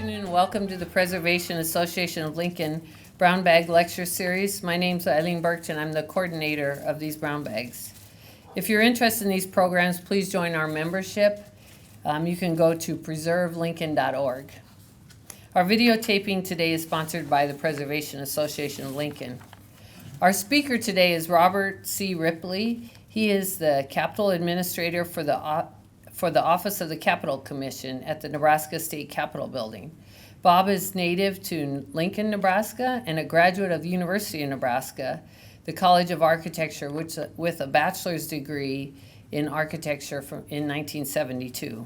afternoon and welcome to the Preservation Association of Lincoln Brown Bag Lecture Series. My name's Eileen Birch and I'm the coordinator of these brown bags. If you're interested in these programs, please join our membership. You can go to preservelincoln.org. Our videotaping today is sponsored by the Preservation Association of Lincoln. Our speaker today is Robert C. Ripley. He is the Capitol Administrator for the Office of the Capitol Commission at the Nebraska State Capitol Building. Bob is native to Lincoln, Nebraska, and a graduate of the University of Nebraska, the College of Architecture, with a bachelor's degree in architecture in 1972.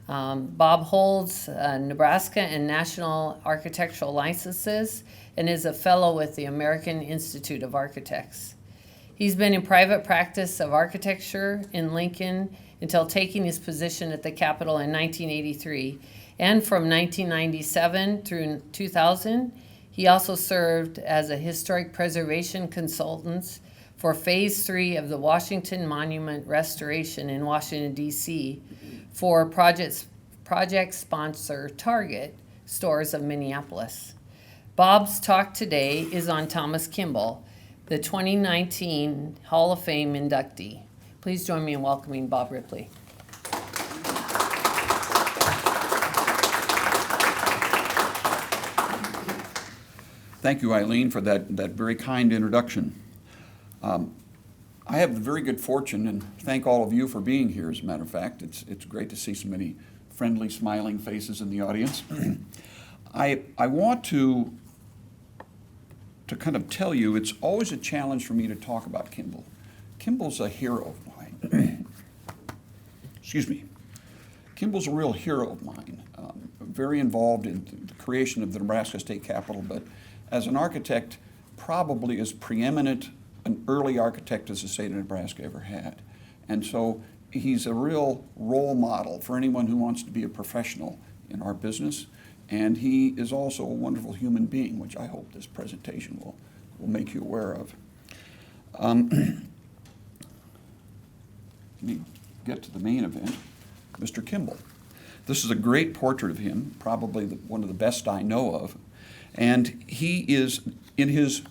Bob holds Nebraska and national architectural licenses and is a fellow with the American Institute of Architects. He's been in private practice of architecture in Lincoln until taking his position at the Capitol in 1983. And from 1997 through 2000, he also served as a historic preservation consultant for Phase 3 of the Washington Monument Restoration in Washington, D.C. for project sponsor Target Stores of Minneapolis. Bob's talk today is on Thomas Kimball, the 2019 Hall of Fame inductee. Please join me in welcoming Bob Ripley. Thank you, Eileen, for that very kind introduction. I have the very good fortune, and thank all of you for being here, as a matter of fact. It's great to see so many friendly, smiling faces in the audience. I want to kind of tell you, it's always a challenge for me to talk about Kimball. Kimball's a hero of mine. Excuse me. Kimball's a real hero of mine. Very involved in the creation of the Nebraska State Capitol, but as an architect, probably as preeminent an early architect as the state of Nebraska ever had. And so he's a real role model for anyone who wants to be a professional in our business. And he is also a wonderful human being, which I hope this presentation will make you aware of. Let me get to the main event. Mr. Kimball. This is a great portrait of him, probably one of the best I know of. And he is in his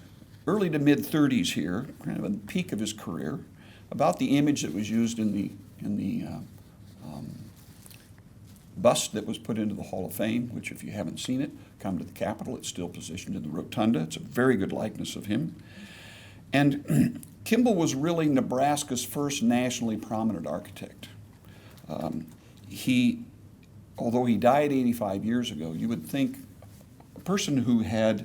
early to mid 30s here, kind of at the peak of his career, about the image that was used in the bust that was put into the Hall of Fame, which if you haven't seen it, come to the Capitol. It's still positioned in the rotunda. It's a very good likeness of him. And Kimball was really Nebraska's first nationally prominent architect. Although he died 85 years ago, you would think a person who has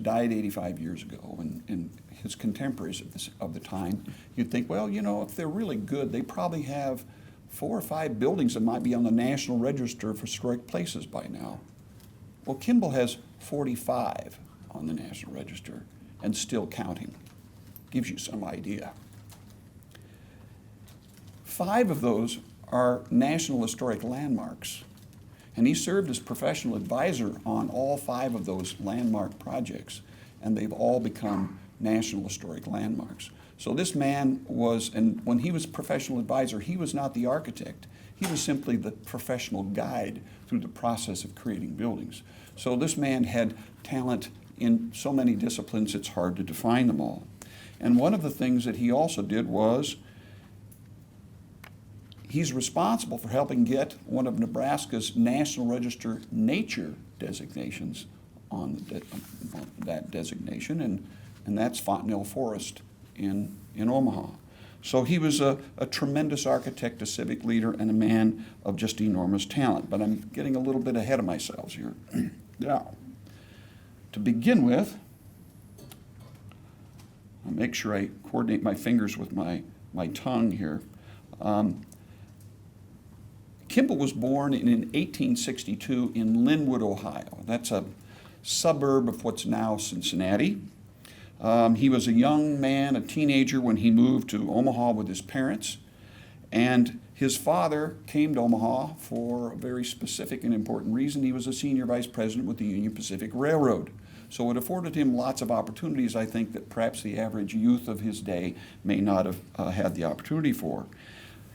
died 85 years ago, and his contemporaries of the time, you'd think, well, you know, if they're really good, they probably have 4 or 5 buildings that might be on the National Register for Historic Places by now. Well, Kimball has 45 on the National Register and still counting. Gives you some idea. 5 of those are National Historic Landmarks. And he served as professional advisor on all 5 of those landmark projects, and they've all become National Historic Landmarks. So this man was, and when he was professional advisor, he was not the architect. He was simply the professional guide through the process of creating buildings. So this man had talent in so many disciplines, it's hard to define them all. And one of the things that he also did was he's responsible for helping get one of Nebraska's National Register nature designations on that designation, and that's Fontenelle Forest in Omaha. So he was a tremendous architect, a civic leader, and a man of just enormous talent. But I'm getting a little bit ahead of myself here. Now, to begin with, I'll make sure I coordinate my fingers with my tongue here. Kimball was born in 1862 in Linwood, Ohio. That's a suburb of what's now Cincinnati. He was a young man, a teenager, when he moved to Omaha with his parents. And his father came to Omaha for a very specific and important reason. He was a senior vice president with the Union Pacific Railroad. So it afforded him lots of opportunities, I think, that perhaps the average youth of his day may not have had the opportunity for.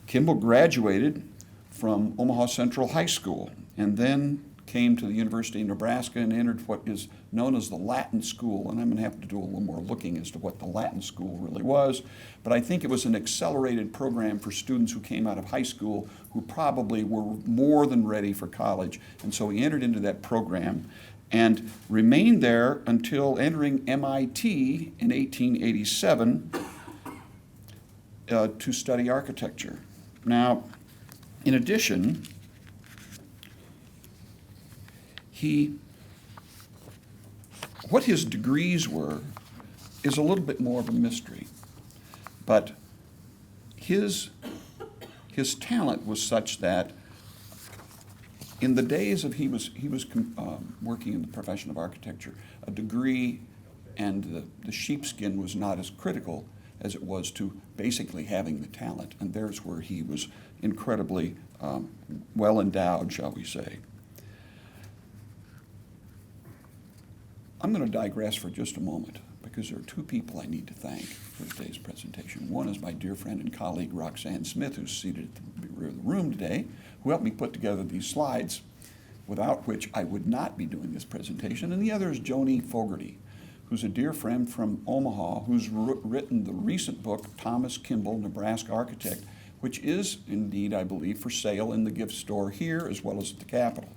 Kimball graduated from Omaha Central High School and then came to the University of Nebraska and entered what is known as the Latin School. And I'm going to have to do a little more looking as to what the Latin School really was. But I think it was an accelerated program for students who came out of high school who probably were more than ready for college. And so he entered into that program and remained there until entering MIT in 1887 to study architecture. Now, in addition, what his degrees were is a little bit more of a mystery, but his talent was such that in the days of he was working in the profession of architecture, a degree and the sheepskin was not as critical as it was to basically having the talent, and there's where he was incredibly well endowed, shall we say. I'm going to digress for just a moment because there are two people I need to thank for today's presentation. One is my dear friend and colleague Roxanne Smith, who's seated at the rear of the room today, who helped me put together these slides, without which I would not be doing this presentation. And the other is Joni Fogarty, who's a dear friend from Omaha, who's written the recent book, Thomas Kimball, Nebraska Architect, which is indeed, I believe, for sale in the gift store here as well as at the Capitol.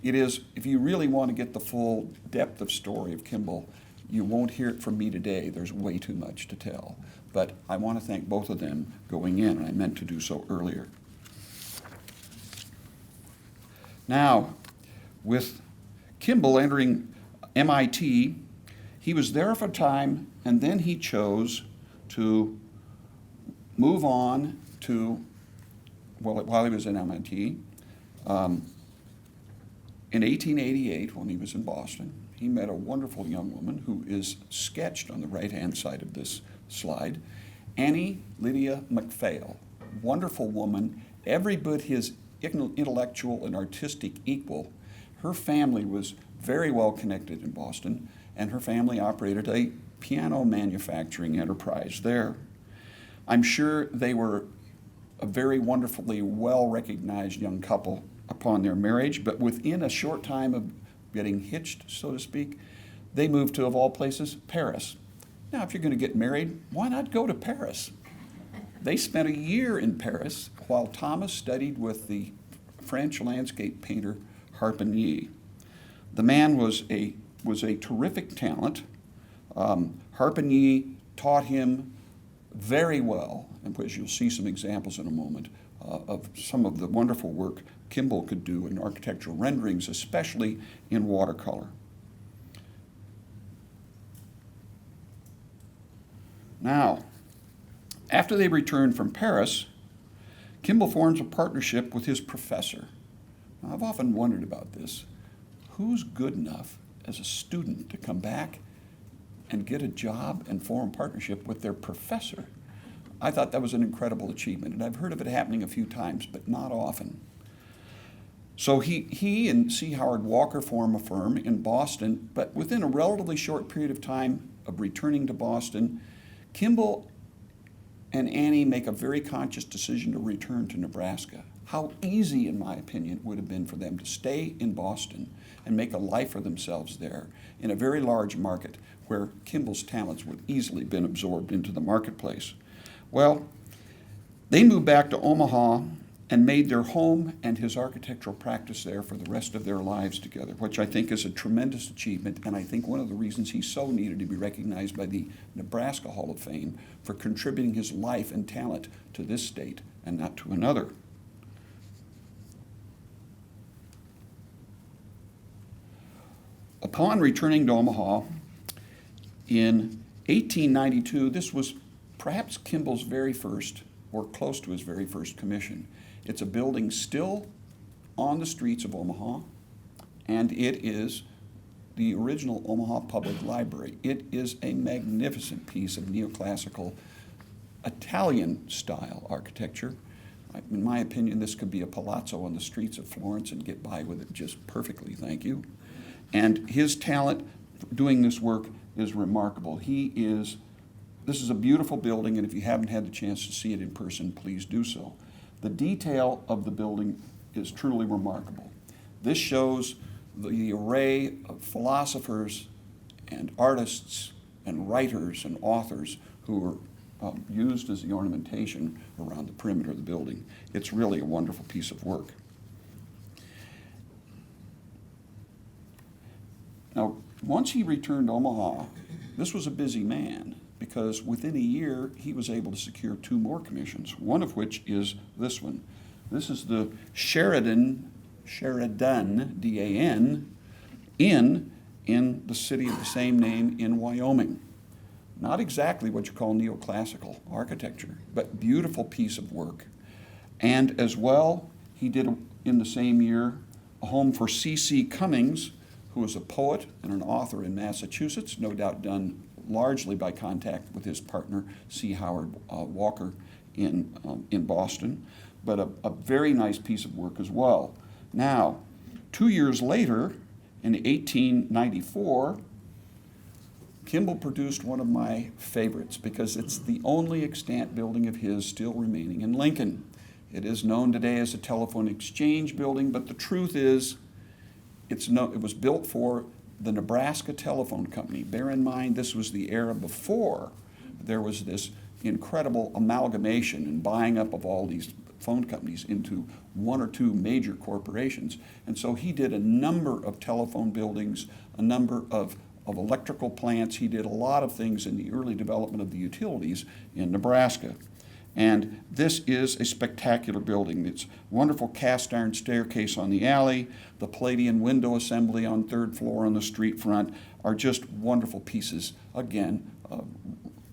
It is, if you really want to get the full depth of story of Kimball, you won't hear it from me today. There's way too much to tell. But I want to thank both of them going in, and I meant to do so earlier. Now, with Kimball entering MIT, he was there for a time, and then he chose to move on to, well, while he was at MIT, in 1888, when he was in Boston, he met a wonderful young woman who is sketched on the right-hand side of this slide, Annie Lydia MacPhail. Wonderful woman, every bit his intellectual and artistic equal. Her family was very well connected in Boston, and her family operated a piano manufacturing enterprise there. I'm sure they were a very wonderfully well-recognized young couple upon their marriage, but within a short time of getting hitched, so to speak, they moved to, of all places, Paris. Now, if you're going to get married, why not go to Paris? They spent a year in Paris while Thomas studied with the French landscape painter Harpigny. The man was a terrific talent. Harpigny taught him very well, and which you'll see some examples in a moment, of some of the wonderful work Kimball could do in architectural renderings, especially in watercolor. Now, after they returned from Paris, Kimball forms a partnership with his professor. Now, I've often wondered about this. Who's good enough as a student to come back and get a job and form a partnership with their professor? I thought that was an incredible achievement, and I've heard of it happening a few times, but not often. So he and C. Howard Walker form a firm in Boston, but within a relatively short period of time of returning to Boston, Kimball and Annie make a very conscious decision to return to Nebraska. How easy, in my opinion, it would have been for them to stay in Boston and make a life for themselves there in a very large market where Kimball's talents would easily have been absorbed into the marketplace. Well, they moved back to Omaha and made their home and his architectural practice there for the rest of their lives together, which I think is a tremendous achievement, and I think one of the reasons he so needed to be recognized by the Nebraska Hall of Fame for contributing his life and talent to this state and not to another. Upon returning to Omaha in 1892, this was perhaps Kimball's very first, or close to his very first commission. It's a building still on the streets of Omaha, and it is the original Omaha Public Library. It is a magnificent piece of neoclassical Italian-style architecture. In my opinion, this could be a palazzo on the streets of Florence and get by with it just perfectly, thank you. And his talent for doing this work is remarkable. This is a beautiful building, and if you haven't had the chance to see it in person, please do so. The detail of the building is truly remarkable. This shows the array of philosophers and artists and writers and authors who were used as the ornamentation around the perimeter of the building. It's really a wonderful piece of work. Now, once he returned to Omaha, this was a busy man, because within a year he was able to secure 2 more commissions, one of which is this one. This is the Sheridan, D-A-N, Inn in the city of the same name in Wyoming. Not exactly what you call neoclassical architecture, but beautiful piece of work. And as well, he did in the same year a home for C.C. Cummings, who was a poet and an author in Massachusetts, no doubt done largely by contact with his partner, C. Howard Walker, in Boston, but a very nice piece of work as well. Now, 2 years later, in 1894, Kimball produced one of my favorites because it's the only extant building of his still remaining in Lincoln. It is known today as a telephone exchange building, but the truth is it was built for the Nebraska Telephone Company. Bear in mind, this was the era before there was this incredible amalgamation and buying up of all these phone companies into 1 or 2 major corporations. And so he did a number of telephone buildings, a number of electrical plants. He did a lot of things in the early development of the utilities in Nebraska. And this is a spectacular building. It's wonderful cast iron staircase on the alley. The Palladian window assembly on 3rd floor on the street front are just wonderful pieces, again,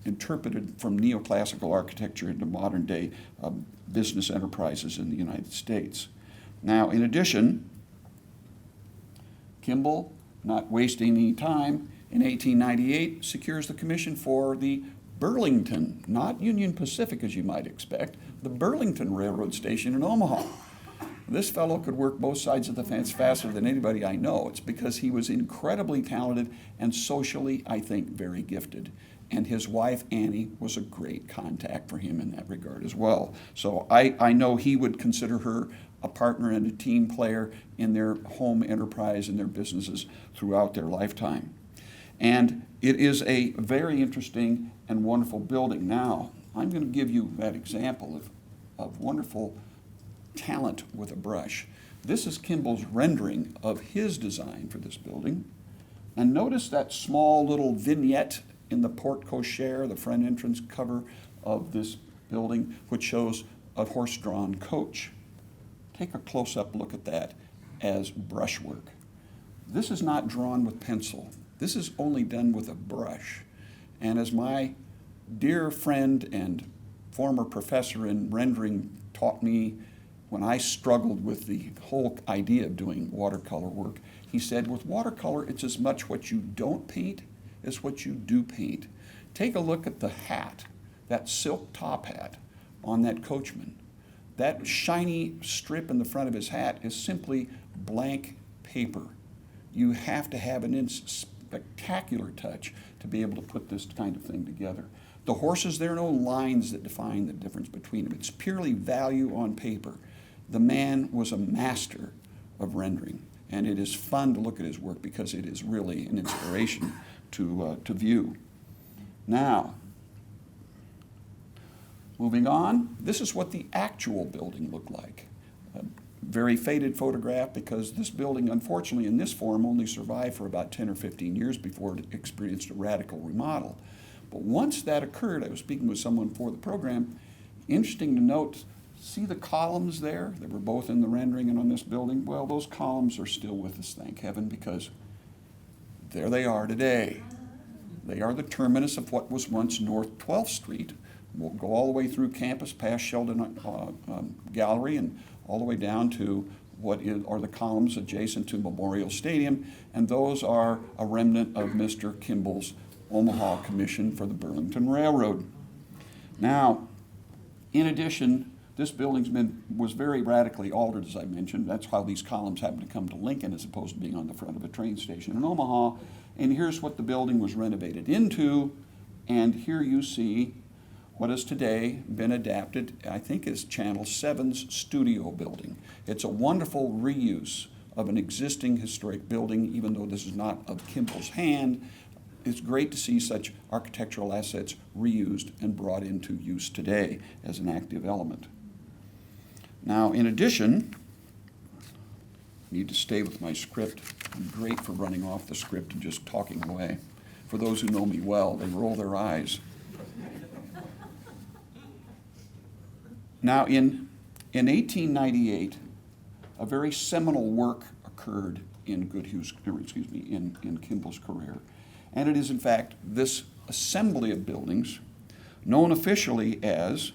interpreted from neoclassical architecture into modern day business enterprises in the United States. Now, in addition, Kimball, not wasting any time, in 1898 secures the commission for the Burlington, not Union Pacific as you might expect, the Burlington Railroad Station in Omaha. This fellow could work both sides of the fence faster than anybody I know. It's because he was incredibly talented and socially, I think, very gifted. And his wife, Annie, was a great contact for him in that regard as well. So I know he would consider her a partner and a team player in their home enterprise and their businesses throughout their lifetime. And it is a very interesting and wonderful building. Now, I'm going to give you that example of wonderful talent with a brush. This is Kimball's rendering of his design for this building. And notice that small little vignette in the porte cochere, the front entrance cover of this building, which shows a horse-drawn coach. Take a close-up look at that as brushwork. This is not drawn with pencil. This is only done with a brush. And as my dear friend and former professor in rendering taught me when I struggled with the whole idea of doing watercolor work, he said, with watercolor, it's as much what you don't paint as what you do paint. Take a look at the hat, that silk top hat on that coachman. That shiny strip in the front of his hat is simply blank paper. You have to have an spectacular touch to be able to put this kind of thing together. The horses, there are no lines that define the difference between them. It's purely value on paper. The man was a master of rendering, and it is fun to look at his work because it is really an inspiration to view. Now, moving on, this is what the actual building looked like. A very faded photograph because this building, unfortunately, in this form only survived for about 10 or 15 years before it experienced a radical remodel. But once that occurred, I was speaking with someone for the program, interesting to note, see the columns there that were both in the rendering and on this building? Well, those columns are still with us, thank heaven, because there they are today. They are the terminus of what was once North 12th Street. We'll go all the way through campus, past Sheldon Gallery, and all the way down to what are the columns adjacent to Memorial Stadium, and those are a remnant of Mr. Kimball's Omaha Commission for the Burlington Railroad. Now, in addition, this building was very radically altered, as I mentioned. That's how these columns happened to come to Lincoln as opposed to being on the front of a train station in Omaha. And here's what the building was renovated into. And here you see what has today been adapted, I think, is Channel 7's studio building. It's a wonderful reuse of an existing historic building, even though this is not of Kimball's hand. It's great to see such architectural assets reused and brought into use today as an active element. Now, in addition, I need to stay with my script. I'm great for running off the script and just talking away. For those who know me well, they roll their eyes. Now, in 1898, a very seminal work occurred in in Kimball's career. And it is, in fact, this assembly of buildings, known officially as,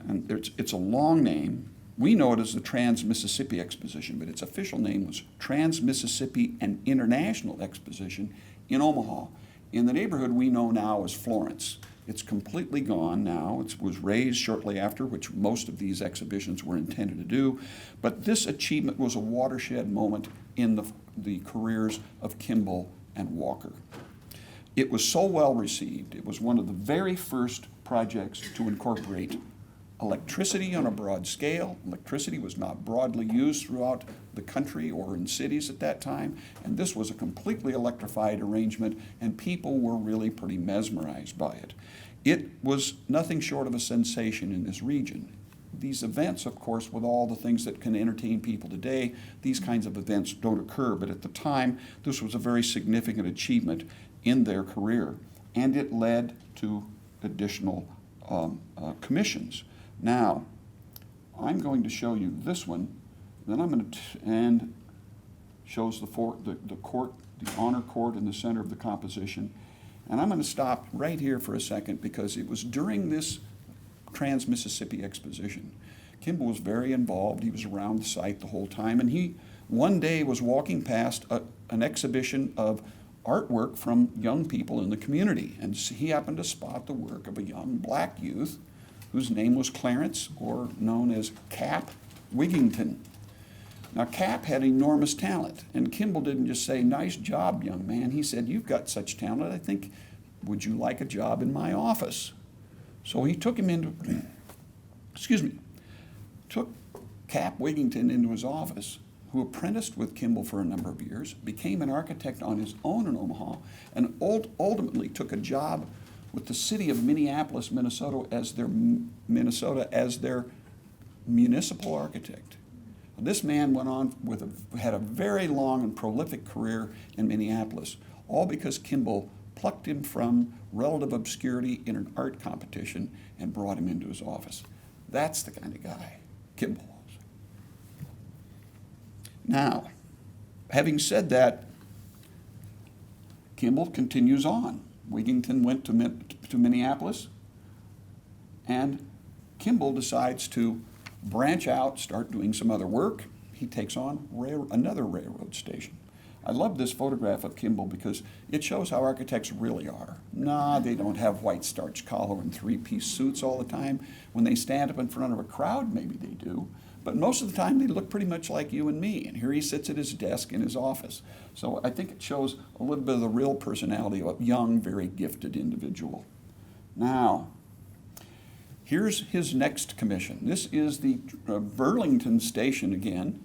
and it's a long name, we know it as the Trans-Mississippi Exposition, but its official name was Trans-Mississippi and International Exposition in Omaha, in the neighborhood we know now as Florence. It's completely gone now. It was razed shortly after, which most of these exhibitions were intended to do. But this achievement was a watershed moment in the careers of Kimball and Walker. It was so well received. It was one of the very first projects to incorporate electricity on a broad scale. Electricity was not broadly used throughout the country or in cities at that time, and this was a completely electrified arrangement, and people were really pretty mesmerized by it. It was nothing short of a sensation in this region. These events, of course, with all the things that can entertain people today, these kinds of events don't occur, but at the time, this was a very significant achievement in their career, and it led to additional commissions. Now, I'm going to show you this one, then I'm going to, and shows the court, the honor court in the center of the composition. And I'm going to stop right here for a second because it was during this Trans-Mississippi Exposition. Kimball was very involved. He was around the site the whole time, and he one day was walking past an exhibition of artwork from young people in the community, and he happened to spot the work of a young black youth whose name was Clarence, or known as Cap Wigington. Now, Cap had enormous talent, and Kimball didn't just say, "Nice job, young man." He said, "You've got such talent, I think, would you like a job in my office?" So he took him into, took Cap Wigington into his office, who apprenticed with Kimball for a number of years, became an architect on his own in Omaha, and ultimately took a job with the city of Minneapolis, Minnesota as their municipal architect. This man went on had a very long and prolific career in Minneapolis, all because Kimball plucked him from relative obscurity in an art competition and brought him into his office. That's the kind of guy Kimball was. Now, having said that, Kimball continues on. Wigington went to Minneapolis, and Kimball decides to branch out, start doing some other work. He takes on another railroad station. I love this photograph of Kimball because it shows how architects really are. Nah, they don't have white starch collar and three-piece suits all the time. When they stand up in front of a crowd, maybe they do. But most of the time, they look pretty much like you and me. And here he sits at his desk in his office. So I think it shows a little bit of the real personality of a young, very gifted individual. Now, here's his next commission. This is the Burlington station again.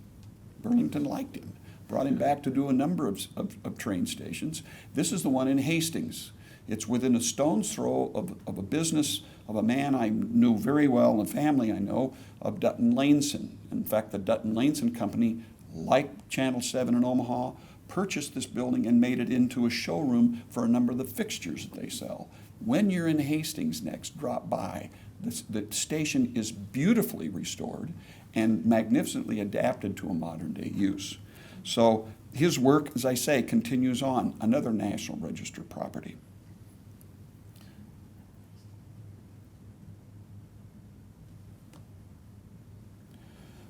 Burlington liked him, brought him back to do a number of train stations. This is the one in Hastings. It's within a stone's throw of a business of a man I knew very well, and a family I know, of Dutton Laneson. In fact, the Dutton Laneson Company, like Channel 7 in Omaha, purchased this building and made it into a showroom for a number of the fixtures that they sell. When you're in Hastings next, drop by. The station is beautifully restored and magnificently adapted to a modern day use. So his work, as I say, continues on, another National Register property.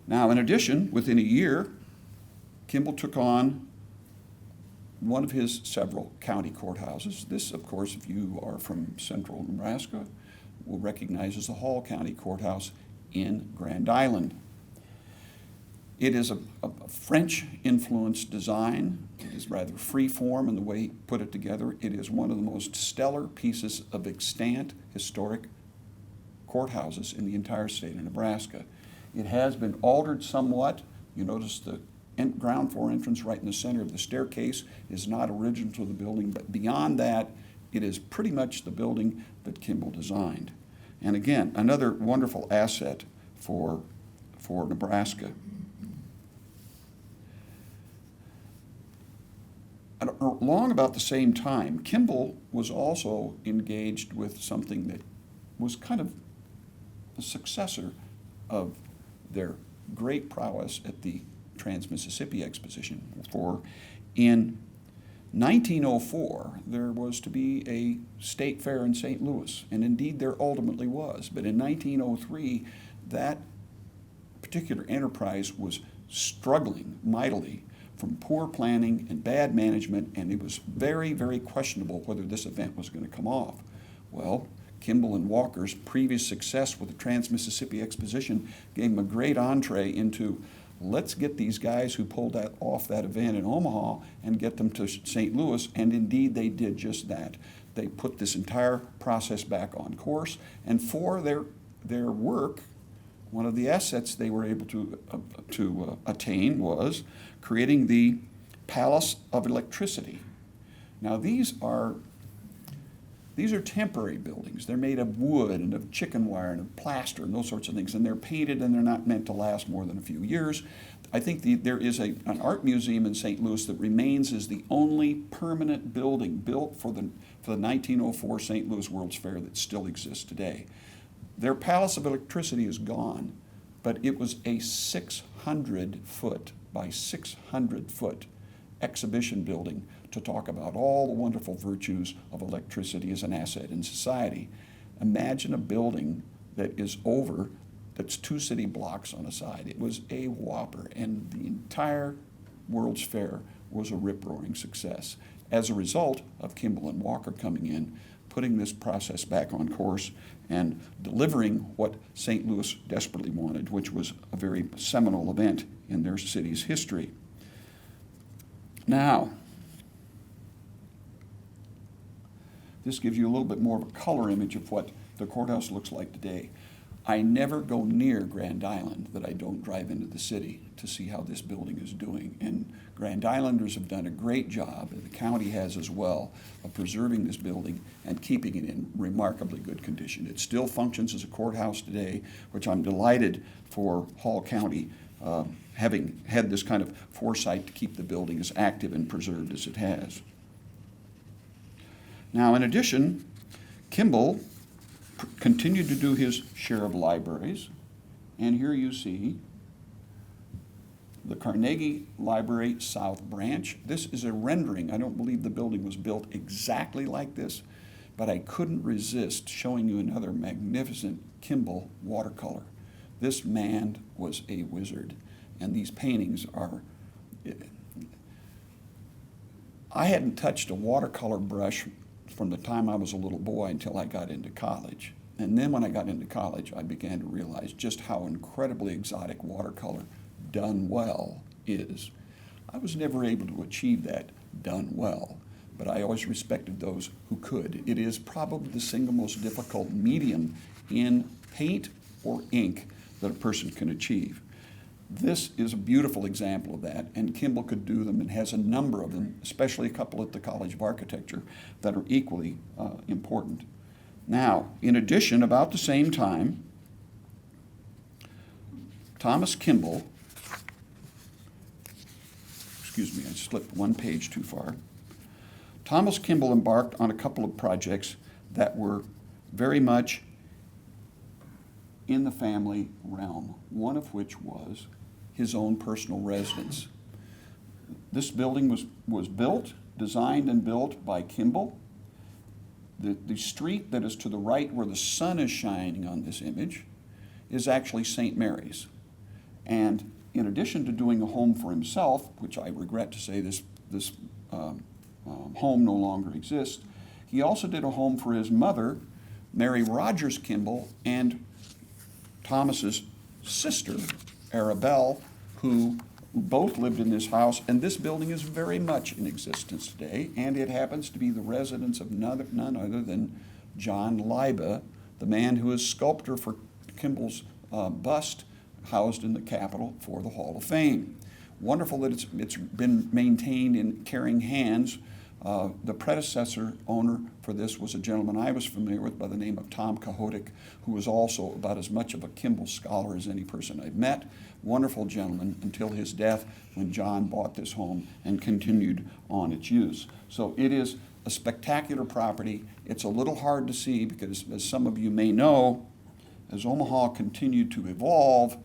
Now, in addition, within a year, Kimball took on one of his several county courthouses. This, of course, if you are from central Nebraska, will recognize as the Hall County Courthouse in Grand Island. It is a French-influenced design. It is rather free-form in the way he put it together. It is one of the most stellar pieces of extant historic courthouses in the entire state of Nebraska. It has been altered somewhat. You notice the ground floor entrance right in the center of the staircase is not original to the building, but beyond that, it is pretty much the building that Kimball designed. And again, another wonderful asset for Nebraska. Along about the same time, Kimball was also engaged with something that was kind of the successor of their great prowess at the Trans-Mississippi Exposition. For in 1904, there was to be a state fair in St. Louis, and indeed there ultimately was. But in 1903, that particular enterprise was struggling mightily from poor planning and bad management, and it was very, very questionable whether this event was going to come off. Well, Kimball and Walker's previous success with the Trans-Mississippi Exposition gave them a great entree into, let's get these guys who pulled off that event in Omaha and get them to St. Louis, and indeed they did just that. They put this entire process back on course, and for their work, one of the assets they were able to attain was creating the Palace of Electricity. Now these are temporary buildings. They're made of wood and of chicken wire and of plaster and those sorts of things, and they're painted and they're not meant to last more than a few years. I think there is an art museum in St. Louis that remains as the only permanent building built for the 1904 St. Louis World's Fair that still exists today. Their Palace of Electricity is gone, but it was a 600-foot by 600-foot exhibition building to talk about all the wonderful virtues of electricity as an asset in society. Imagine a building that's 2 city blocks on a side. It was a whopper, and the entire World's Fair was a rip-roaring success as a result of Kimball and Walker coming in, putting this process back on course, and delivering what St. Louis desperately wanted, which was a very seminal event in their city's history. Now, this gives you a little bit more of a color image of what the courthouse looks like today. I never go near Grand Island that I don't drive into the city to see how this building is doing. And Grand Islanders have done a great job, and the county has as well, of preserving this building and keeping it in remarkably good condition. It still functions as a courthouse today, which I'm delighted for Hall County having had this kind of foresight to keep the building as active and preserved as it has. Now, in addition, Kimball continued to do his share of libraries, and here you see the Carnegie Library South Branch. This is a rendering. I don't believe the building was built exactly like this, but I couldn't resist showing you another magnificent Kimball watercolor. This man was a wizard, and these paintings are... I hadn't touched a watercolor brush from the time I was a little boy until I got into college. And then when I got into college, I began to realize just how incredibly exotic watercolor done well is. I was never able to achieve that done well, but I always respected those who could. It is probably the single most difficult medium in paint or ink that a person can achieve. This is a beautiful example of that, and Kimball could do them and has a number of them, especially a couple at the College of Architecture, that are equally important. Now, in addition, about the same time, Thomas Kimball, excuse me, I slipped one page too far. Thomas Kimball embarked on a couple of projects that were very much in the family realm, one of which was his own personal residence. This building was built, designed and built by Kimball. The street that is to the right where the sun is shining on this image is actually St. Mary's. And in addition to doing a home for himself, which I regret to say this home no longer exists, he also did a home for his mother, Mary Rogers Kimball, and Thomas's sister, Arabelle, who both lived in this house, and this building is very much in existence today, and it happens to be the residence of none other than John Liba, the man who is sculptor for Kimball's bust, housed in the Capitol for the Hall of Fame. Wonderful that it's been maintained in caring hands. The predecessor owner for this was a gentleman I was familiar with by the name of Tom Kahotic, who was also about as much of a Kimball scholar as any person I've met. Wonderful gentleman until his death, when John bought this home and continued on its use. So it is a spectacular property. It's a little hard to see because, as some of you may know, as Omaha continued to evolve,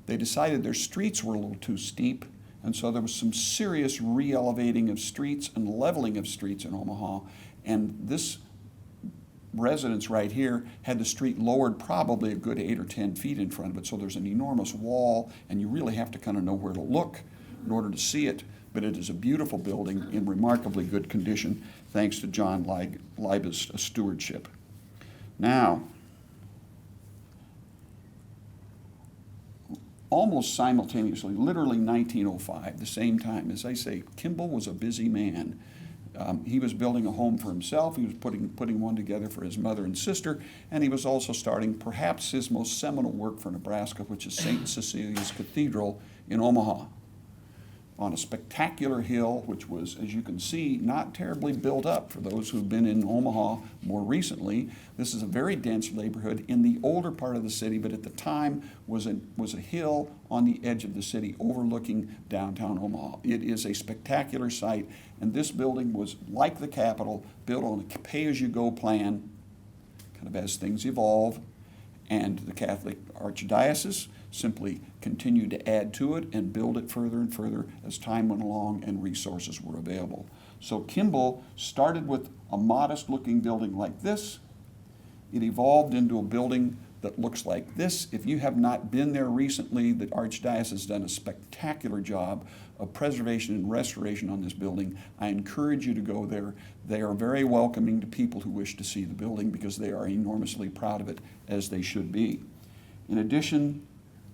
they decided their streets were a little too steep, and so there was some serious re-elevating of streets and leveling of streets in Omaha. And this residence right here had the street lowered probably a good 8 or 10 feet in front of it. So there's an enormous wall, and you really have to kind of know where to look in order to see it. But it is a beautiful building in remarkably good condition, thanks to John Leiba's stewardship. Now, almost simultaneously, literally 1905, the same time, as I say, Kimball was a busy man. He was building a home for himself. He was putting one together for his mother and sister, and he was also starting perhaps his most seminal work for Nebraska, which is St. Cecilia's Cathedral in Omaha, on a spectacular hill, which was, as you can see, not terribly built up for those who've been in Omaha more recently. This is a very dense neighborhood in the older part of the city, but at the time was a hill on the edge of the city overlooking downtown Omaha. It is a spectacular site, and this building was, like the Capitol, built on a pay-as-you-go plan, kind of as things evolve, and the Catholic Archdiocese simply continued to add to it and build it further and further as time went along and resources were available. So Kimball started with a modest-looking building like this. It evolved into a building that looks like this. If you have not been there recently, the Archdiocese has done a spectacular job of preservation and restoration on this building. I encourage you to go there. They are very welcoming to people who wish to see the building because they are enormously proud of it, as they should be. In addition,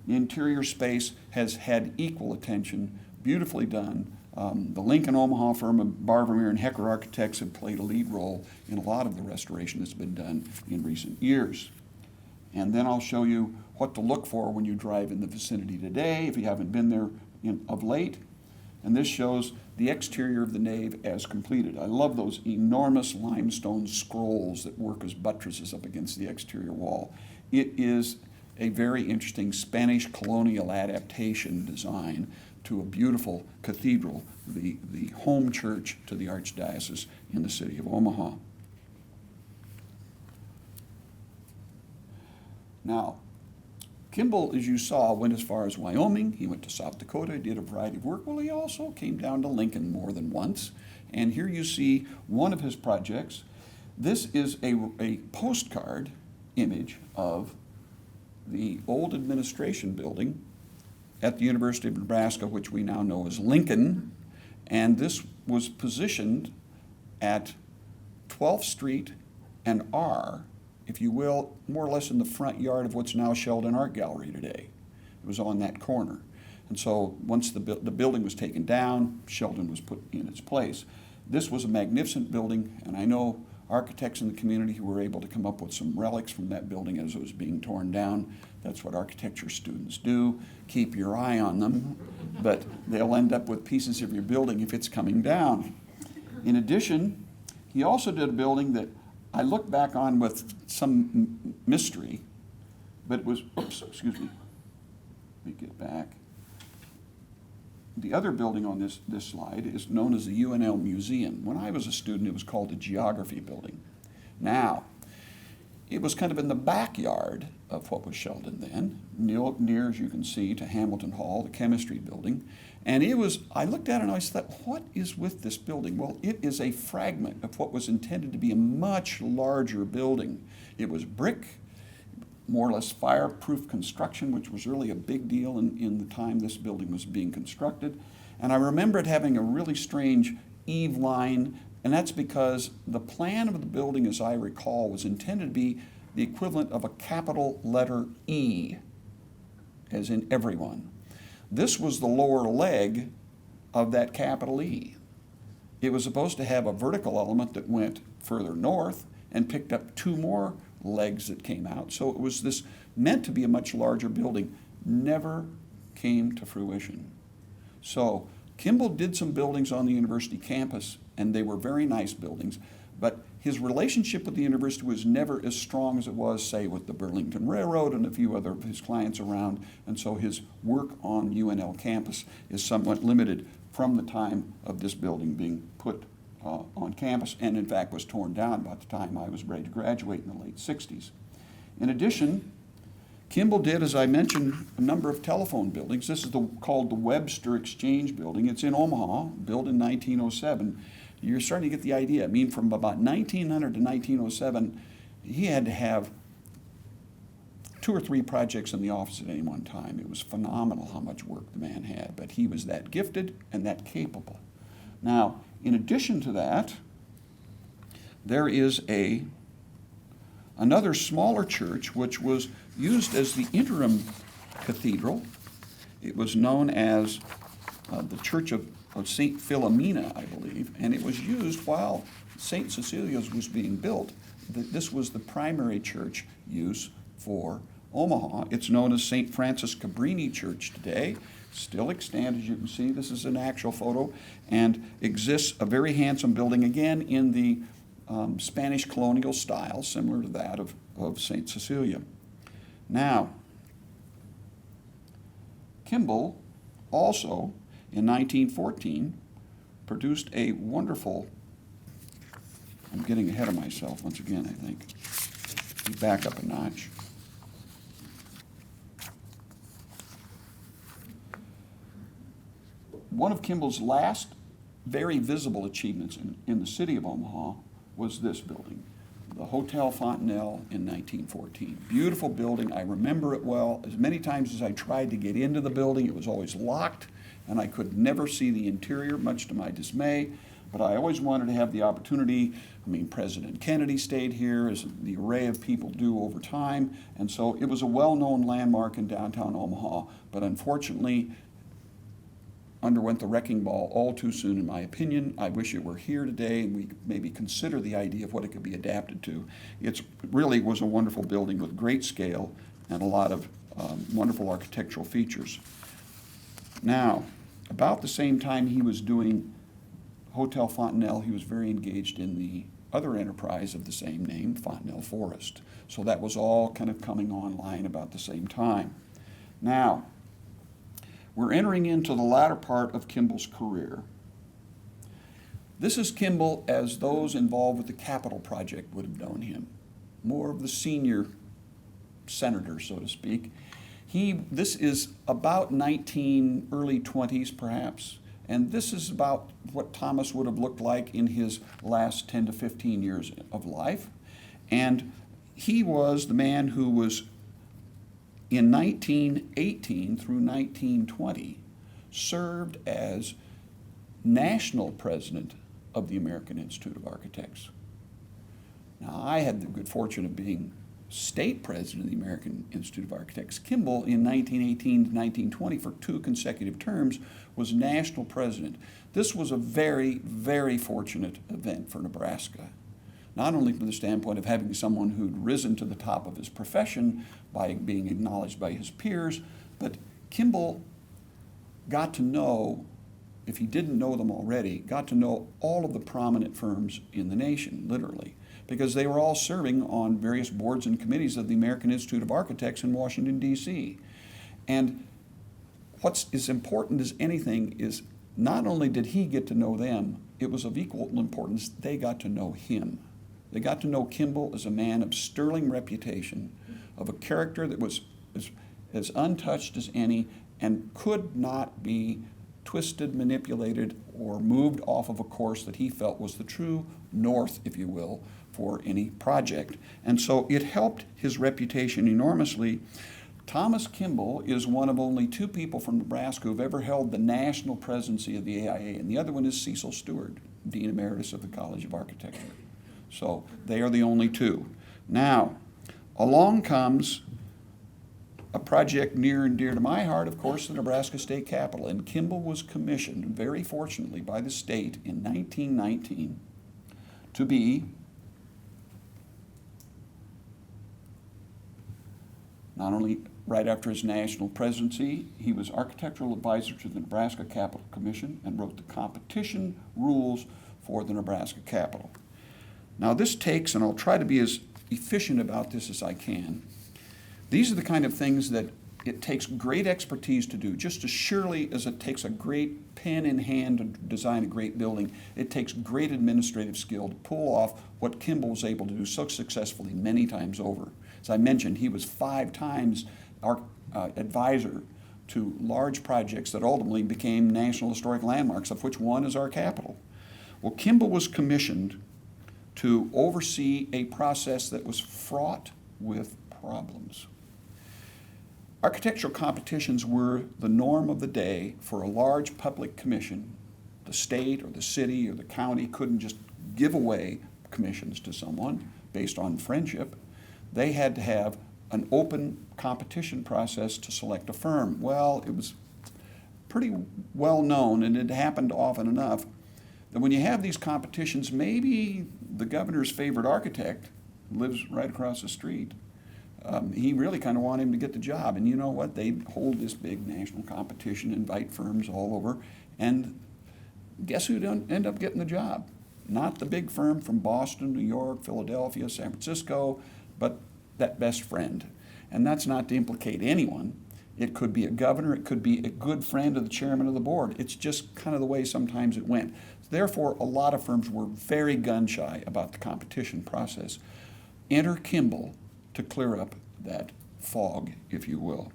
the interior space has had equal attention, beautifully done. The Lincoln Omaha firm of Barvermeer and Hecker Architects have played a lead role in a lot of the restoration that's been done in recent years. And then I'll show you what to look for when you drive in the vicinity today, if you haven't been there of late. And this shows the exterior of the nave as completed. I love those enormous limestone scrolls that work as buttresses up against the exterior wall. It is a very interesting Spanish colonial adaptation design to a beautiful cathedral, the home church to the Archdiocese in the city of Omaha. Now, Kimball, as you saw, went as far as Wyoming. He went to South Dakota, did a variety of work. Well, he also came down to Lincoln more than once. And here you see one of his projects. This is a postcard image of the old administration building at the University of Nebraska, which we now know as Lincoln. And this was positioned at 12th Street and R, if you will, more or less in the front yard of what's now Sheldon Art Gallery today. It was on that corner. And so once the building was taken down, Sheldon was put in its place. This was a magnificent building, and I know architects in the community who were able to come up with some relics from that building as it was being torn down. That's what architecture students do. Keep your eye on them, but they'll end up with pieces of your building if it's coming down. In addition, he also did a building that I look back on with some mystery, but it was, excuse me, let me get back. The other building on this slide is known as the UNL Museum. When I was a student, it was called the Geography Building. Now, it was kind of in the backyard of what was Sheldon then, near, as you can see, to Hamilton Hall, the Chemistry Building. And I looked at it and I thought, what is with this building? Well, it is a fragment of what was intended to be a much larger building. It was brick, more or less fireproof construction, which was really a big deal in the time this building was being constructed. And I remember it having a really strange eave line, and that's because the plan of the building, as I recall, was intended to be the equivalent of a capital letter E, as in everyone. This was the lower leg of that capital E. It was supposed to have a vertical element that went further north and picked up two more legs that came out. So it was meant to be a much larger building. never came to fruition. So Kimball did some buildings on the university campus, and they were very nice buildings, but his relationship with the university was never as strong as it was, say, with the Burlington Railroad and a few other of his clients around, and so his work on UNL campus is somewhat limited from the time of this building being put on campus, and in fact was torn down by the time I was ready to graduate in the late 60s. In addition, Kimball did, as I mentioned, a number of telephone buildings. This is called the Webster Exchange Building. It's in Omaha, built in 1907. You're starting to get the idea. I mean, from about 1900 to 1907, he had to have 2 or 3 projects in the office at any one time. It was phenomenal how much work the man had, but he was that gifted and that capable. Now, in addition to that, there is another smaller church which was used as the interim cathedral. It was known as the Church of St. Philomena, I believe, and it was used while St. Cecilia's was being built. This was the primary church use for Omaha. It's known as St. Francis Cabrini Church today. Still extant, as you can see. This is an actual photo, and exists a very handsome building, again in the Spanish colonial style, similar to that of St. Cecilia. Now, Kimball also, in 1914, produced a wonderful, I'm getting ahead of myself once again, I think. Let me back up a notch. One of Kimball's last very visible achievements in the city of Omaha was this building, the Hotel Fontanelle in 1914. Beautiful building. I remember it well. As many times as I tried to get into the building, it was always locked, and I could never see the interior, much to my dismay. But I always wanted to have the opportunity. I mean, President Kennedy stayed here, as the array of people do over time, and so it was a well-known landmark in downtown Omaha. But unfortunately, underwent the wrecking ball all too soon, in my opinion. I wish it were here today, and we could maybe consider the idea of what it could be adapted to. It really was a wonderful building with great scale and a lot of wonderful architectural features. Now, about the same time he was doing Hotel Fontanelle, he was very engaged in the other enterprise of the same name, Fontanelle Forest. So that was all kind of coming online about the same time. Now, we're entering into the latter part of Kimball's career. This is Kimball as those involved with the Capitol Project would have known him, more of the senior senator, so to speak. This is about early 20s perhaps, and this is about what Thomas would have looked like in his last 10 to 15 years of life. And he was the man who was, in 1918 through 1920, served as national president of the American Institute of Architects. Now, I had the good fortune of being state president of the American Institute of Architects. Kimball, in 1918 to 1920, for 2 consecutive terms, was national president. This was a very, very fortunate event for Nebraska, not only from the standpoint of having someone who'd risen to the top of his profession by being acknowledged by his peers, but Kimball got to know, if he didn't know them already, got to know all of the prominent firms in the nation, literally, because they were all serving on various boards and committees of the American Institute of Architects in Washington, D.C. And what's as important as anything is not only did he get to know them, it was of equal importance they got to know him. They got to know Kimball as a man of sterling reputation, of a character that was as untouched as any and could not be twisted, manipulated, or moved off of a course that he felt was the true north, if you will, for any project. And so it helped his reputation enormously. Thomas Kimball is one of only 2 people from Nebraska who've ever held the national presidency of the AIA, and the other one is Cecil Stewart, Dean Emeritus of the College of Architecture. So they are the only 2. Now, along comes a project near and dear to my heart, of course, the Nebraska State Capitol. And Kimball was commissioned, very fortunately, by the state in 1919 to be not only right after his national presidency, he was architectural advisor to the Nebraska Capital Commission and wrote the competition rules for the Nebraska Capitol. Now this takes, and I'll try to be as efficient about this as I can, these are the kind of things that it takes great expertise to do. Just as surely as it takes a great pen in hand to design a great building, it takes great administrative skill to pull off what Kimball was able to do so successfully many times over. As I mentioned, he was 5 times our advisor to large projects that ultimately became National Historic Landmarks, of which one is our Capitol. Well, Kimball was commissioned to oversee a process that was fraught with problems. Architectural competitions were the norm of the day for a large public commission. The state or the city or the county couldn't just give away commissions to someone based on friendship. They had to have an open competition process to select a firm. Well, it was pretty well known, and it happened often enough, that when you have these competitions, maybe the governor's favorite architect lives right across the street. He really kind of wanted him to get the job. And you know what? They'd hold this big national competition, invite firms all over, and guess who'd end up getting the job? Not the big firm from Boston, New York, Philadelphia, San Francisco, but that best friend. And that's not to implicate anyone. It could be a governor, it could be a good friend of the chairman of the board. It's just kind of the way sometimes it went. Therefore, a lot of firms were very gun-shy about the competition process. Enter Kimball to clear up that fog, if you will.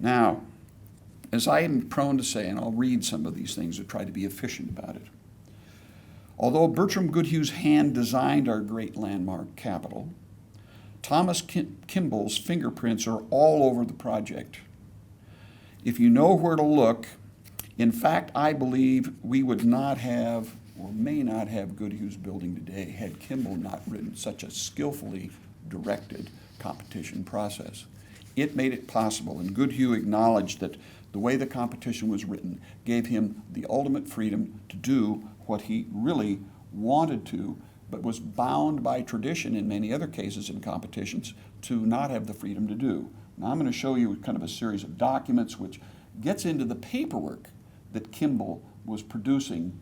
Now, as I am prone to say, and I'll read some of these things to try to be efficient about it. Although Bertram Goodhue's hand designed our great landmark Capitol, Thomas Kimball's fingerprints are all over the project. If you know where to look, in fact, I believe we would not have, or may not have, Goodhue's building today had Kimball not written such a skillfully directed competition process. It made it possible, and Goodhue acknowledged that the way the competition was written gave him the ultimate freedom to do what he really wanted to, but was bound by tradition in many other cases in competitions to not have the freedom to do. Now I'm going to show you kind of a series of documents which gets into the paperwork that Kimball was producing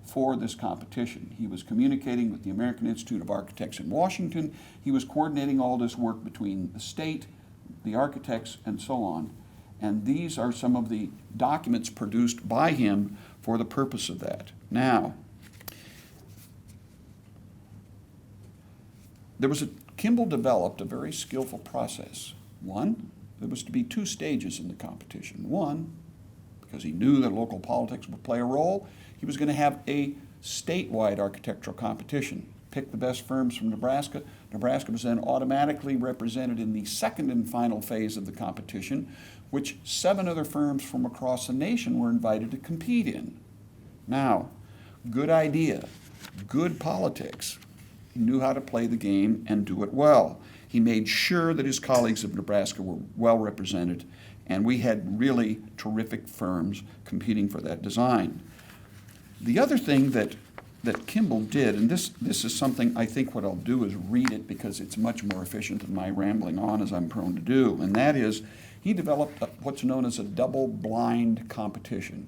for this competition. He was communicating with the American Institute of Architects in Washington. He was coordinating all this work between the state, the architects, and so on. And these are some of the documents produced by him for the purpose of that. Now, Kimball developed a very skillful process. One, there was to be 2 stages in the competition. One, because he knew that local politics would play a role, he was going to have a statewide architectural competition. Pick the best firms from Nebraska. Nebraska was then automatically represented in the second and final phase of the competition, which 7 other firms from across the nation were invited to compete in. Now, good idea, good politics. He knew how to play the game and do it well. He made sure that his colleagues of Nebraska were well represented, and we had really terrific firms competing for that design. The other thing that Kimball did, and this is something I think what I'll do is read it because it's much more efficient than my rambling on as I'm prone to do, and that is he developed what's known as a double-blind competition.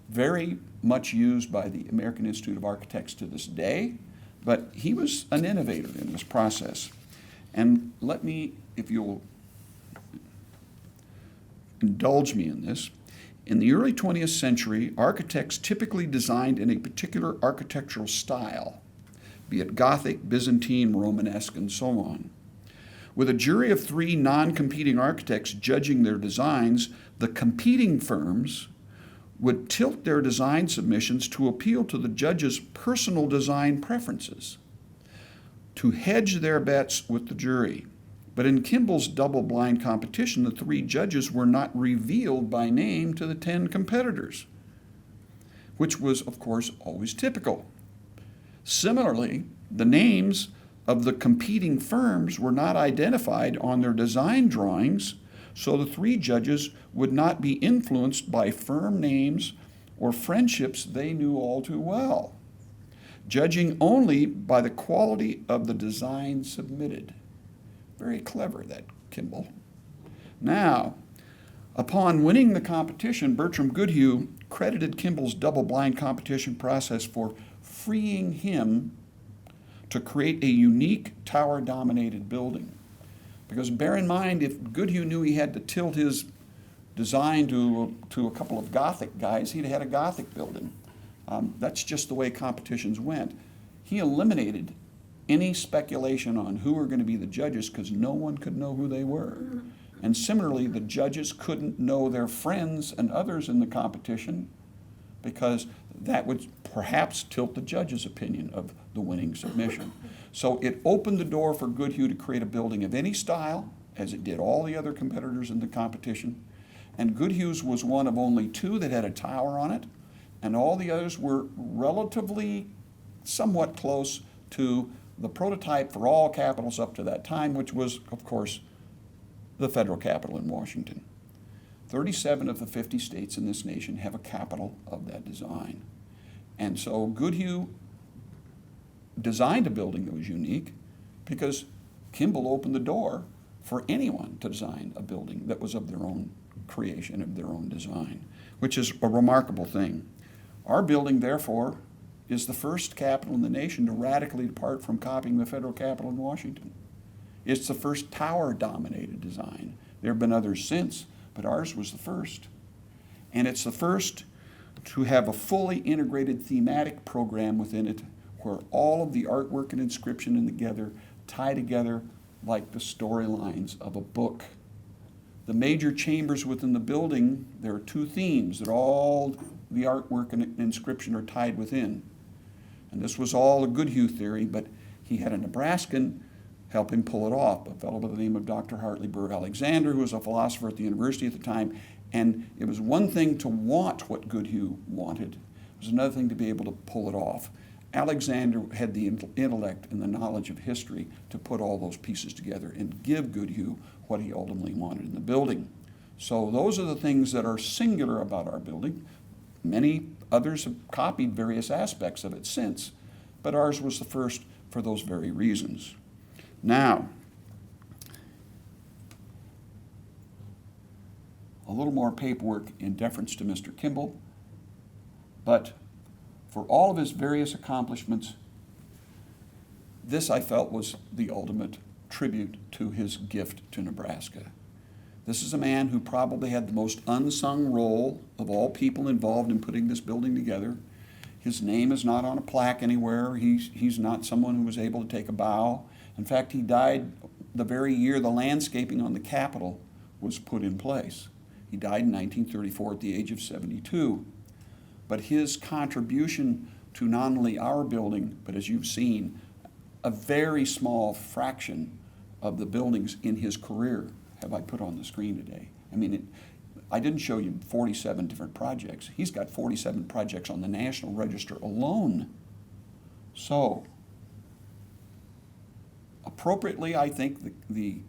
Very much used by the American Institute of Architects to this day, but he was an innovator in this process. And let me, if you'll indulge me in this, in the early 20th century, architects typically designed in a particular architectural style, be it Gothic, Byzantine, Romanesque, and so on. With a jury of 3 non-competing architects judging their designs, the competing firms would tilt their design submissions to appeal to the judges' personal design preferences, to hedge their bets with the jury. But in Kimball's double-blind competition, the 3 judges were not revealed by name to the 10 competitors, which was, of course, always typical. Similarly, the names of the competing firms were not identified on their design drawings, so the 3 judges would not be influenced by firm names or friendships they knew all too well, judging only by the quality of the design submitted. Very clever, that Kimball. Now, upon winning the competition, Bertram Goodhue credited Kimball's double-blind competition process for freeing him to create a unique tower-dominated building. Because bear in mind, if Goodhue knew he had to tilt his design to a couple of Gothic guys, he'd had a Gothic building. That's just the way competitions went. He eliminated any speculation on who were going to be the judges because no one could know who they were. And similarly, the judges couldn't know their friends and others in the competition because that would perhaps tilt the judge's opinion of the winning submission. So it opened the door for Goodhue to create a building of any style, as it did all the other competitors in the competition. And Goodhue's was one of only two that had a tower on it, and all the others were relatively somewhat close to the prototype for all capitals up to that time, which was, of course, the federal capital in Washington. 37 of the 50 states in this nation have a capital of that design. And so Goodhue designed a building that was unique because Kimball opened the door for anyone to design a building that was of their own creation, of their own design, which is a remarkable thing. Our building, therefore, is the first capital in the nation to radically depart from copying the federal capital in Washington. It's the first tower-dominated design. There have been others since, but ours was the first. And it's the first to have a fully integrated thematic program within it where all of the artwork and inscription tie together like the storylines of a book. The major chambers within the building, there are two themes that all the artwork and inscription are tied within. And this was all a Goodhue theory, but he had a Nebraskan help him pull it off, a fellow by the name of Dr. Hartley Burr Alexander, who was a philosopher at the university at the time. And it was one thing to want what Goodhue wanted. It was another thing to be able to pull it off. Alexander had the intellect and the knowledge of history to put all those pieces together and give Goodhue what he ultimately wanted in the building. So those are the things that are singular about our building. Many others have copied various aspects of it since, but ours was the first for those very reasons. Now, a little more paperwork in deference to Mr. Kimball, but for all of his various accomplishments, this I felt was the ultimate tribute to his gift to Nebraska. This is a man who probably had the most unsung role of all people involved in putting this building together. His name is not on a plaque anywhere. He's not someone who was able to take a bow. In fact, he died the very year the landscaping on the Capitol was put in place. He died in 1934 at the age of 72. But his contribution to not only our building, but as you've seen, a very small fraction of the buildings in his career have I put on the screen today. I mean, I didn't show you 47 different projects. He's got 47 projects on the National Register alone. So, appropriately, I think the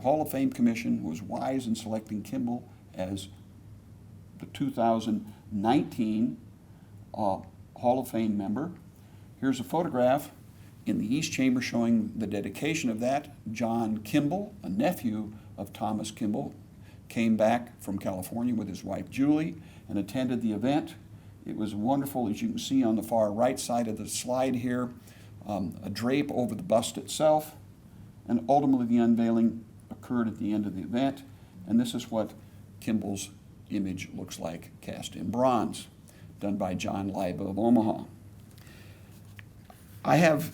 Hall of Fame Commission was wise in selecting Kimball as the 2019 Hall of Fame member. Here's a photograph in the East Chamber showing the dedication of that. John Kimball, a nephew of Thomas Kimball, came back from California with his wife Julie and attended the event. It was wonderful, as you can see on the far right side of the slide here, a drape over the bust itself, and ultimately the unveiling occurred at the end of the event, and this is what Kimball's image looks like cast in bronze, done by John Leiba of Omaha. I have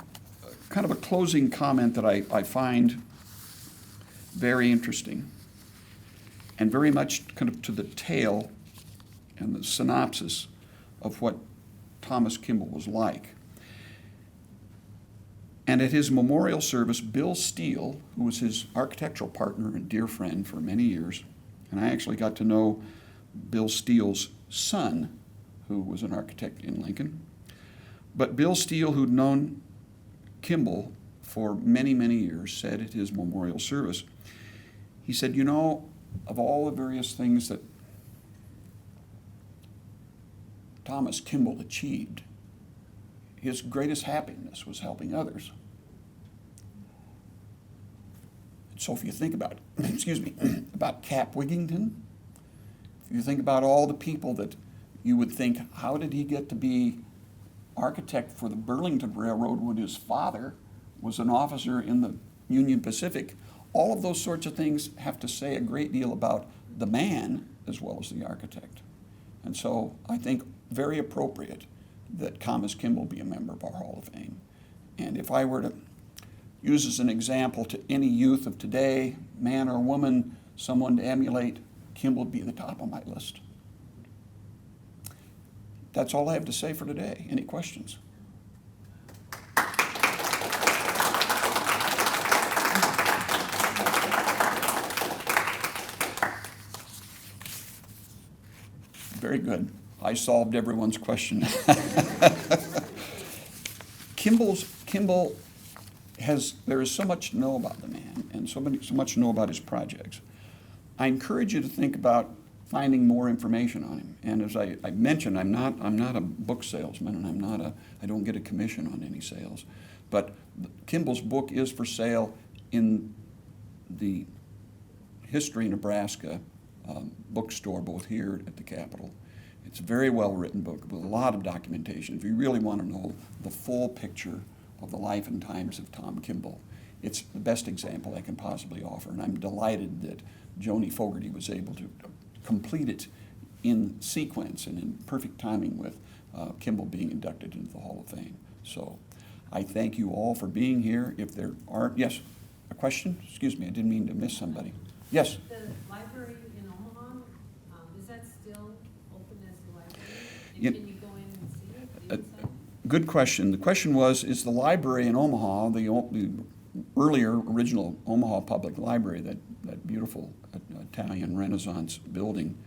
kind of a closing comment that I find very interesting and very much kind of to the tale and the synopsis of what Thomas Kimball was like. And at his memorial service, Bill Steele, who was his architectural partner and dear friend for many years, and I actually got to know Bill Steele's son, who was an architect in Lincoln. But Bill Steele, who'd known Kimball for many, many years, said at his memorial service, he said, you know, of all the various things that Thomas Kimball achieved, his greatest happiness was helping others. So if you think about, excuse me, about Cap Wigington, if you think about all the people that you would think, how did he get to be architect for the Burlington Railroad when his father was an officer in the Union Pacific? All of those sorts of things have to say a great deal about the man as well as the architect. And so I think very appropriate that Thomas Kimball be a member of our Hall of Fame. And if I were to use as an example to any youth of today, man or woman, someone to emulate, Kimball would be at the top of my list. That's all I have to say for today. Any questions? Very good. I solved everyone's question. Kimball there is so much to know about the man and so much to know about his projects. I encourage you to think about finding more information on him. And as I mentioned, I'm not a book salesman, and I don't get a commission on any sales. But Kimball's book is for sale in the History Nebraska bookstore, both here at the Capitol. It's a very well-written book with a lot of documentation. If you really want to know the full picture of the life and times of Tom Kimball, it's the best example I can possibly offer, and I'm delighted that Joni Fogarty was able to complete it in sequence and in perfect timing with Kimball being inducted into the Hall of Fame. So I thank you all for being here. If there aren't, yes, a question? Excuse me, I didn't mean to miss somebody. Yes? The library in Omaha, is that still open as the library? And can you go in and see it? Inside? Good question. The question was, is the library in Omaha, the earlier original Omaha Public Library, that beautiful Italian Renaissance building,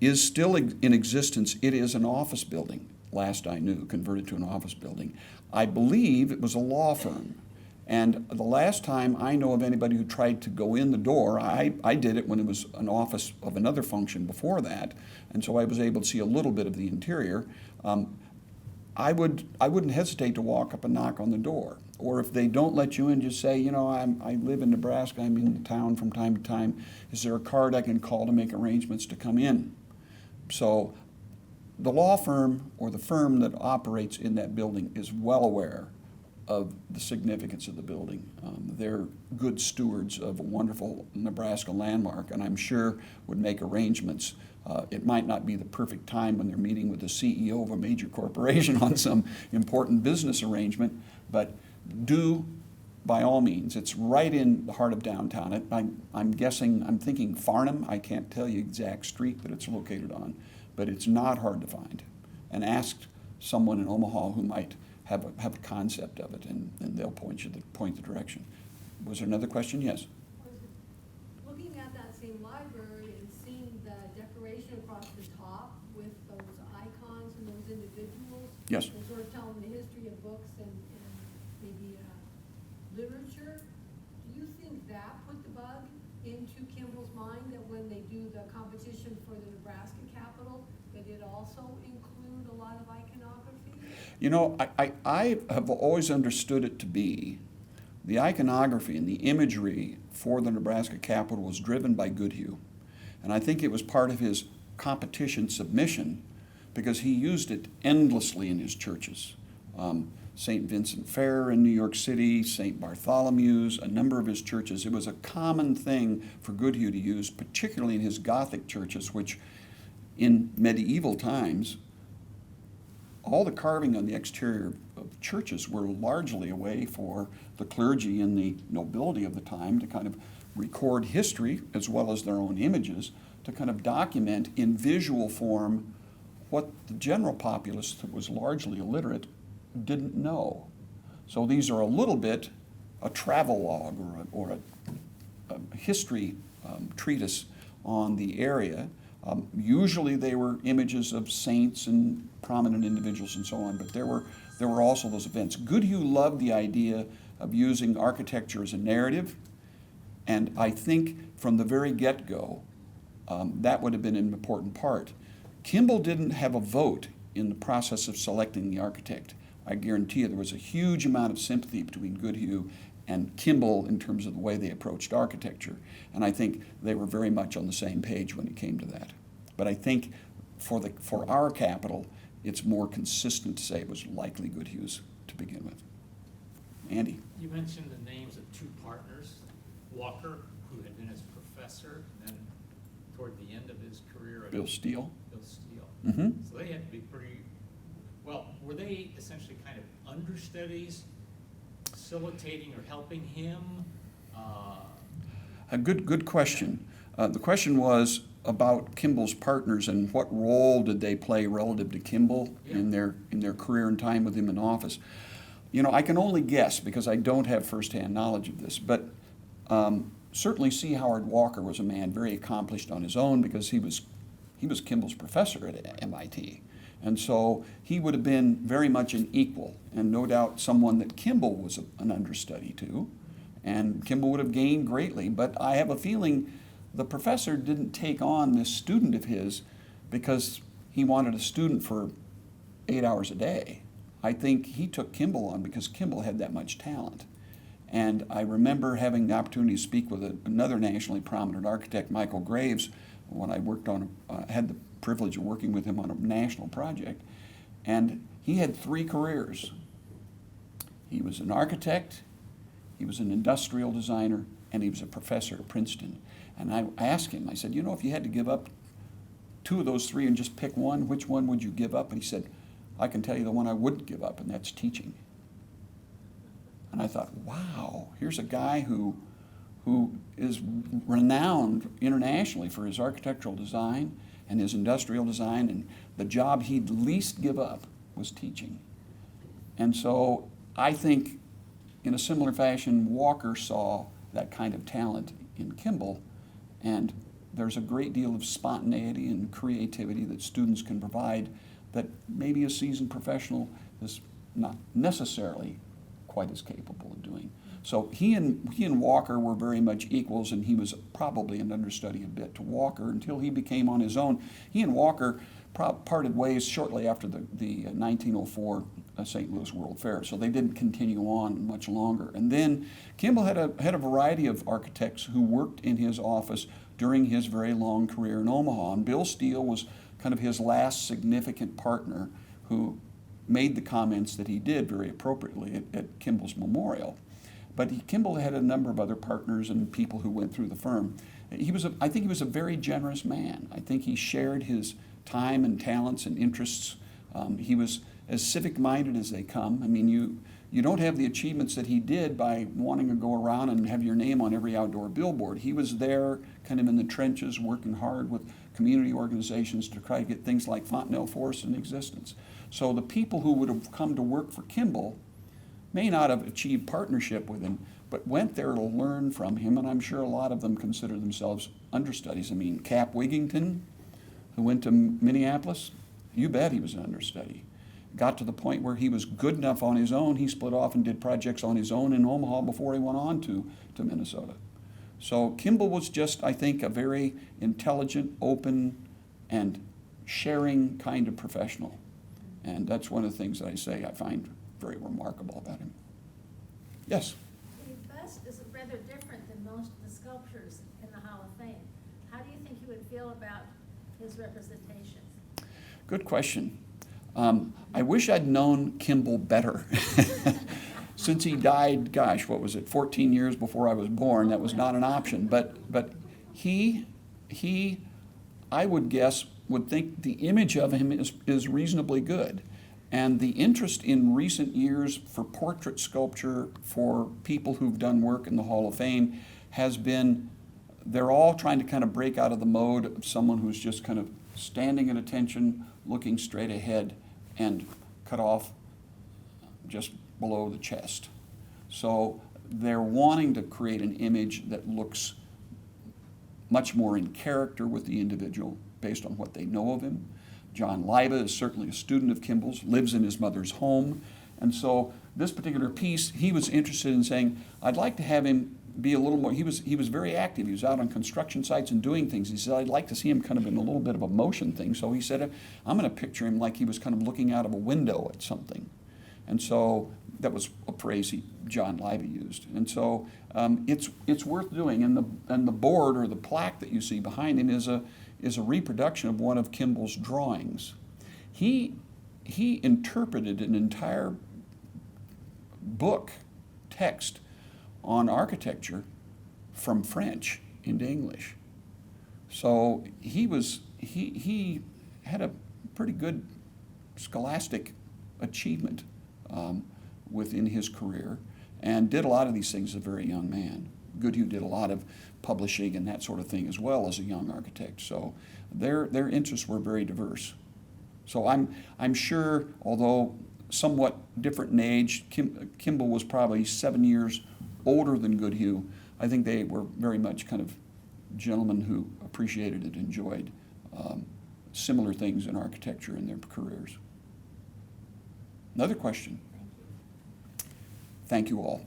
is still in existence? It is an office building, last I knew, converted to an office building. I believe it was a law firm. And the last time I know of anybody who tried to go in the door, I did it when it was an office of another function before that, and so I was able to see a little bit of the interior. I wouldn't hesitate to walk up and knock on the door. Or if they don't let you in, just say, you know, I live in Nebraska, I'm in town from time to time. Is there a card I can call to make arrangements to come in? So the law firm or the firm that operates in that building is well aware of the significance of the building. They're good stewards of a wonderful Nebraska landmark, and I'm sure would make arrangements. It might not be the perfect time when they're meeting with the CEO of a major corporation on some important business arrangement, but do, by all means. It's right in the heart of downtown. I'm thinking Farnham. I can't tell you exact street that it's located on, but it's not hard to find. And ask someone in Omaha who might have a concept of it, and they'll point the direction. Was there another question? Yes. Looking at that same library and seeing the decoration across the top with those icons and those individuals, Yes. and sort of telling the history of books and maybe literature, do you think that put the bug into Kimball's mind that when they do the competition for the Nebraska Capitol, that it also include a lot of iconography? You know, I have always understood it to be the iconography and the imagery for the Nebraska Capitol was driven by Goodhue. And I think it was part of his competition submission because he used it endlessly in his churches. St. Vincent Fair in New York City, St. Bartholomew's, a number of his churches. It was a common thing for Goodhue to use, particularly in his Gothic churches, which in medieval times, all the carving on the exterior of churches were largely a way for the clergy and the nobility of the time to kind of record history as well as their own images, to kind of document in visual form what the general populace that was largely illiterate didn't know. So these are a little bit a travel log or a history treatise on the area. Usually they were images of saints and prominent individuals and so on, but there were also those events. Goodhue loved the idea of using architecture as a narrative, and I think from the very get-go, that would have been an important part. Kimball didn't have a vote in the process of selecting the architect. I guarantee you there was a huge amount of sympathy between Goodhue and Kimball in terms of the way they approached architecture. And I think they were very much on the same page when it came to that. But I think for our capital, it's more consistent to say it was likely Goodhue's to begin with. Andy? You mentioned the names of two partners, Walker, who had been his professor, and then toward the end of his career at Bill Steele. Bill Steele. Mm-hmm. So they had to be pretty, well, were they essentially kind of understudies, facilitating or helping him? A good question. The question was about Kimball's partners and what role did they play relative to Kimball in their career and time with him in office. You know, I can only guess because I don't have firsthand knowledge of this, but certainly C. Howard Walker was a man very accomplished on his own because he was Kimball's professor at MIT. And so he would have been very much an equal, and no doubt someone that Kimball was an understudy to, and Kimball would have gained greatly. But I have a feeling the professor didn't take on this student of his because he wanted a student for 8 hours a day. I think he took Kimball on because Kimball had that much talent. And I remember having the opportunity to speak with another nationally prominent architect, Michael Graves, when I worked on, had the privilege of working with him on a national project. And he had 3 careers. He was an architect, he was an industrial designer, and he was a professor at Princeton. And I asked him, I said, you know, if you had to give up 2 of those 3 and just pick one, which one would you give up? And he said, I can tell you the one I wouldn't give up, and that's teaching. And I thought, wow, here's a guy who is renowned internationally for his architectural design and his industrial design, and the job he'd least give up was teaching. And so I think in a similar fashion, Walker saw that kind of talent in Kimball, and there's a great deal of spontaneity and creativity that students can provide that maybe a seasoned professional is not necessarily quite as capable of doing. So he and Walker were very much equals, and he was probably an understudy a bit to Walker until he became on his own. He and Walker parted ways shortly after the 1904 St. Louis World Fair, so they didn't continue on much longer. And then Kimball had a variety of architects who worked in his office during his very long career in Omaha, and Bill Steele was kind of his last significant partner who made the comments that he did very appropriately at Kimball's memorial. But Kimball had a number of other partners and people who went through the firm. I think he was a very generous man. I think he shared his time and talents and interests. He was as civic-minded as they come. I mean, you don't have the achievements that he did by wanting to go around and have your name on every outdoor billboard. He was there kind of in the trenches working hard with community organizations to try to get things like Fontenelle Forest in existence. So the people who would have come to work for Kimball may not have achieved partnership with him, but went there to learn from him, and I'm sure a lot of them consider themselves understudies. I mean, Cap Wigington, who went to Minneapolis, you bet he was an understudy. Got to the point where he was good enough on his own, he split off and did projects on his own in Omaha before he went on to Minnesota. So Kimball was just, I think, a very intelligent, open, and sharing kind of professional. And that's one of the things that I say I find very remarkable about him. Yes? The bust is rather different than most of the sculptures in the Hall of Fame. How do you think you would feel about his representation? Good question. I wish I'd known Kimball better. Since he died, gosh, what was it, 14 years before I was born, that was not an option. But he, I would guess, would think the image of him is reasonably good. And the interest in recent years for portrait sculpture for people who've done work in the Hall of Fame has been, they're all trying to kind of break out of the mode of someone who's just kind of standing at attention, looking straight ahead, and cut off just below the chest. So they're wanting to create an image that looks much more in character with the individual based on what they know of him. John Leiba is certainly a student of Kimball's, lives in his mother's home. And so this particular piece, he was interested in saying, I'd like to have him be a little more, he was very active. He was out on construction sites and doing things. He said, I'd like to see him kind of in a little bit of a motion thing. So he said, I'm going to picture him like he was kind of looking out of a window at something. And so That was a phrase John Livy used. And so it's worth doing. And the board or the plaque that you see behind him is a reproduction of one of Kimball's drawings. He interpreted an entire book, text, on architecture from French into English. So he had a pretty good scholastic achievement within his career, and did a lot of these things as a very young man. Goodhue did a lot of publishing and that sort of thing as well as a young architect. So their interests were very diverse. So I'm sure, although somewhat different in age, Kimball was probably 7 years older than Goodhue. I think they were very much kind of gentlemen who appreciated and enjoyed similar things in architecture in their careers. Another question? Thank you. Thank you all.